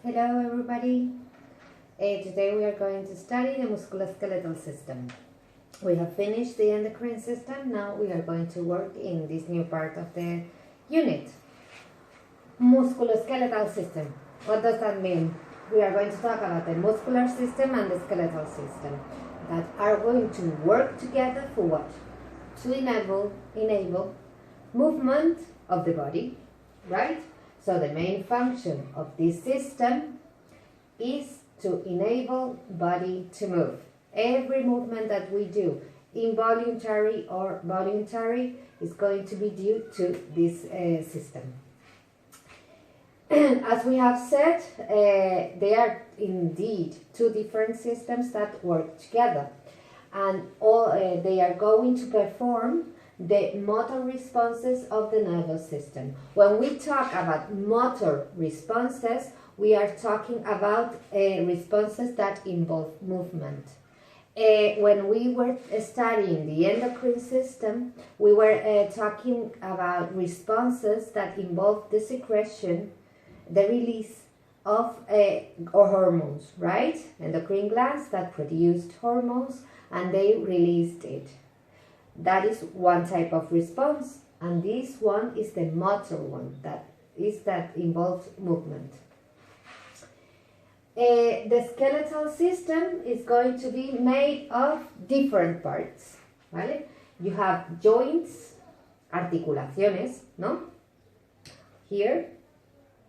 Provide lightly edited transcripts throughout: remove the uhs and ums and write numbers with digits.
Hello everybody. Today we are going to study the musculoskeletal system. We have finished the endocrine system. Now we are going to work in this new part of the unit. Musculoskeletal system. What does that mean? We are going to talk about the muscular system and the skeletal system that are going to work together for what? To enable movement of the body, right? So the main function of this system is to enable body to move. Every movement that we do, involuntary or voluntary, is going to be due to this system. As we have said, they are indeed two different systems that work together, and they are going to perform the motor responses of the nervous system. When we talk about motor responses, we are talking about responses that involve movement. When we were studying the endocrine system, we were talking about responses that involve the secretion, the release of hormones, right? Endocrine glands that produced hormones and they released it. That is one type of response, and this one is the motor one, that involves movement. The skeletal system is going to be made of different parts, ¿vale? You have joints, articulaciones, ¿no? Here,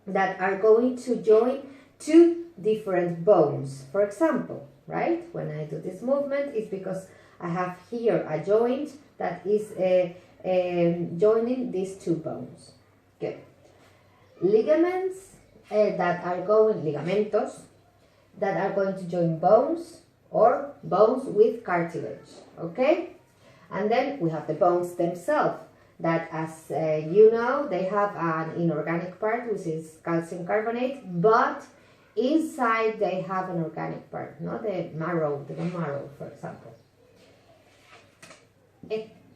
that are going to join two different bones. For example, right? When I do this movement, it's because I have here a joint that is joining these two bones. Good. Ligaments ligamentos that are going to join bones or bones with cartilage. Okay? And then we have the bones themselves that, as you know, they have an inorganic part, which is calcium carbonate, but inside they have an organic part, the bone marrow, for example.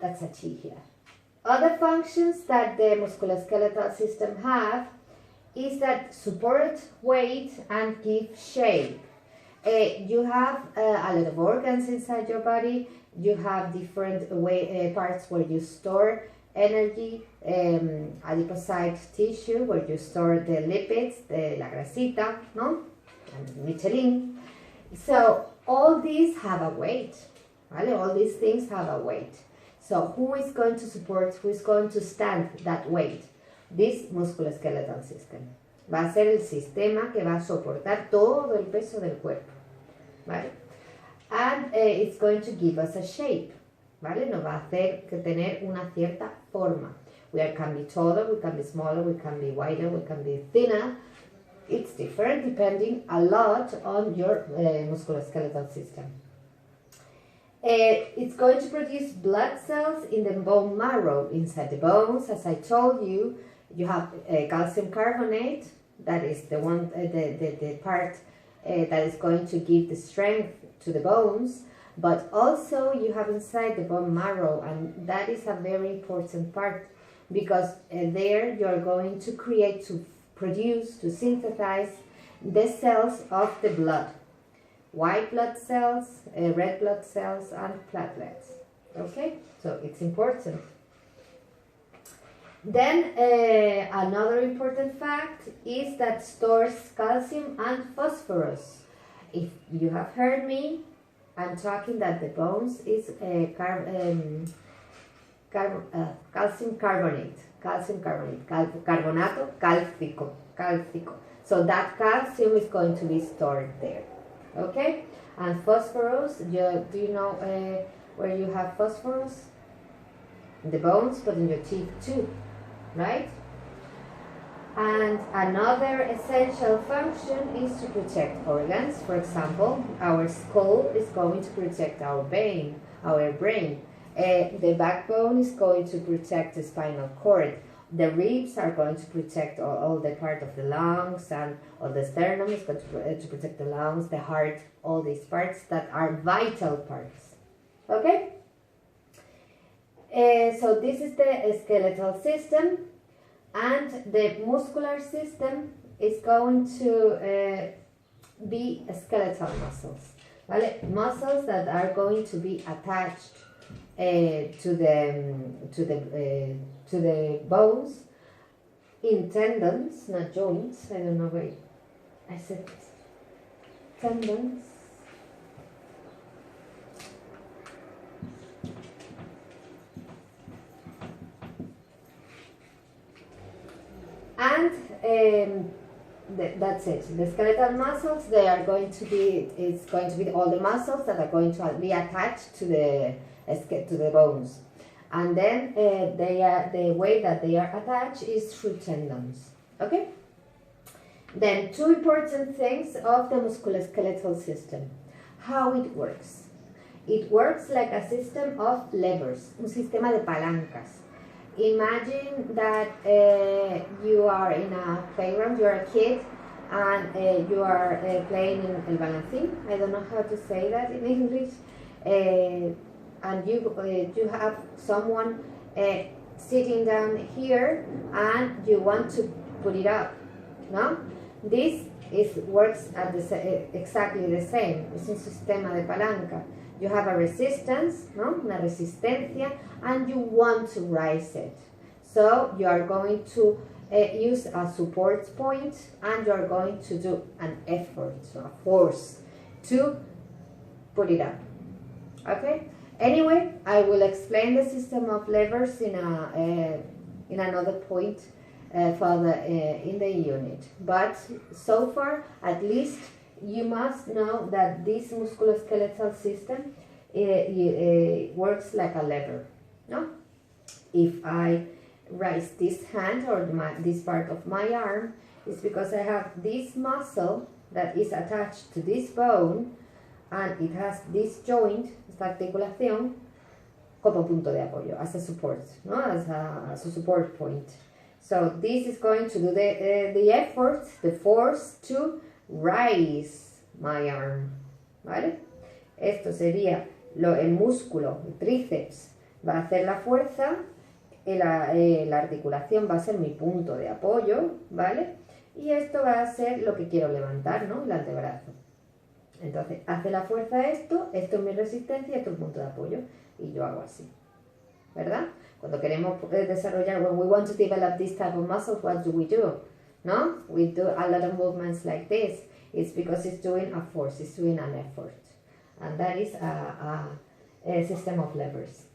That's a T here. Other functions that the musculoskeletal system have is that support weight and give shape. You have a lot of organs inside your body. You have different parts where you store energy, adipocyte tissue where you store the lipids, la grasita, no? And Michelin. So all these have a weight. Right? All these things have a weight. So who is going to support, who is going to stand that weight? This musculoskeletal system. Va a ser el sistema que va a soportar todo el peso del cuerpo. ¿Vale? And it's going to give us a shape. ¿Vale? Nos va a hacer que tener una cierta forma. We can be taller, we can be smaller, we can be wider, we can be thinner. It's different depending a lot on your musculoskeletal system. It's going to produce blood cells in the bone marrow. Inside the bones, as I told you, you have calcium carbonate. That is the one, the part that is going to give the strength to the bones. But also you have inside the bone marrow, and that is a very important part because there you are going to create, to produce, to synthesize the cells of the blood. White blood cells, red blood cells, and platelets. Okay, so it's important. Then another important fact is that stores calcium and phosphorus. If you have heard me, I'm talking that the bones is calcium carbonate, carbonato cálcico. So that calcium is going to be stored there. Okay, and phosphorus, do you know where you have phosphorus? In the bones, but in your teeth too, right? And another essential function is to protect organs. For example, our skull is going to protect our brain. The backbone is going to protect the spinal cord. The ribs are going to protect all the part of the lungs, and all the sternum is going to protect the lungs, the heart, all these parts that are vital parts. Okay? So this is the skeletal system, and the muscular system is going to be skeletal muscles, ¿vale? Muscles that are going to be attached to the bones in tendons, not joints. I don't know why I said tendons. And that's it. The skeletal muscles, they are going to be, it's going to be all the muscles that are going to be attached to the bones. And then the way that they are attached is through tendons. Okay? Then two important things of the musculoskeletal system. How it works. It works like a system of levers, un sistema de palancas. Imagine that you are in a playground, you are a kid, and you are playing in el balancín. I don't know how to say that in English. And you have someone sitting down here, and you want to put it up. No, this works at exactly the same. Es un sistema de palanca. You have a resistance, no? Una resistencia, and you want to raise it. So you are going to use a support point, and you are going to do an effort, so a force, to put it up. Okay? Anyway, I will explain the system of levers in another point further in the unit. But so far, at least, you must know that this musculoskeletal system works like a lever. No? If I raise this hand or this part of my arm, it's because I have this muscle that is attached to this bone, and it has this joint, esta articulación, como punto de apoyo, as a support, no? as a support point. So this is going to do the effort, the force to raise my arm, ¿vale? Esto sería el músculo, el tríceps, va a hacer la fuerza, la articulación va a ser mi punto de apoyo, ¿vale? Y esto va a ser lo que quiero levantar, ¿no? El antebrazo. Entonces, hace la fuerza esto es mi resistencia, esto es el punto de apoyo, y yo hago así, ¿verdad? Cuando queremos desarrollar, when we want to develop this type of muscle, what do? No? We do a lot of movements like this. It's because it's doing a force, it's doing an effort. And that is a system of levers.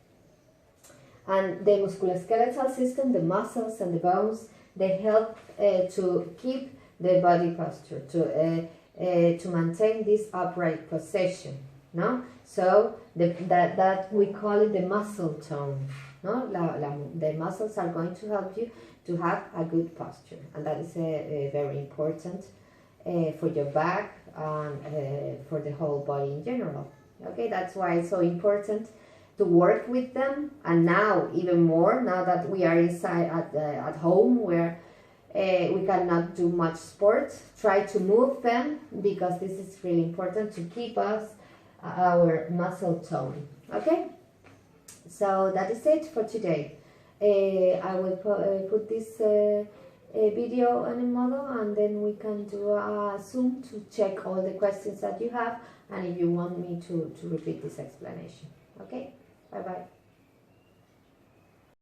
And the musculoskeletal system, the muscles and the bones, they help to keep the body posture, to maintain this upright position. No? So that we call it the muscle tone. No? The muscles are going to help you to have a good posture, and that is very important for your back and for the whole body in general. Okay, that's why it's so important to work with them, and now even more, now that we are inside at home where we cannot do much sport, try to move them, because this is really important to keep us our muscle tone. Okay, so that is it for today. I will put this video on a model, and then we can do a Zoom to check all the questions that you have, and if you want me to repeat this explanation. Okay, bye bye.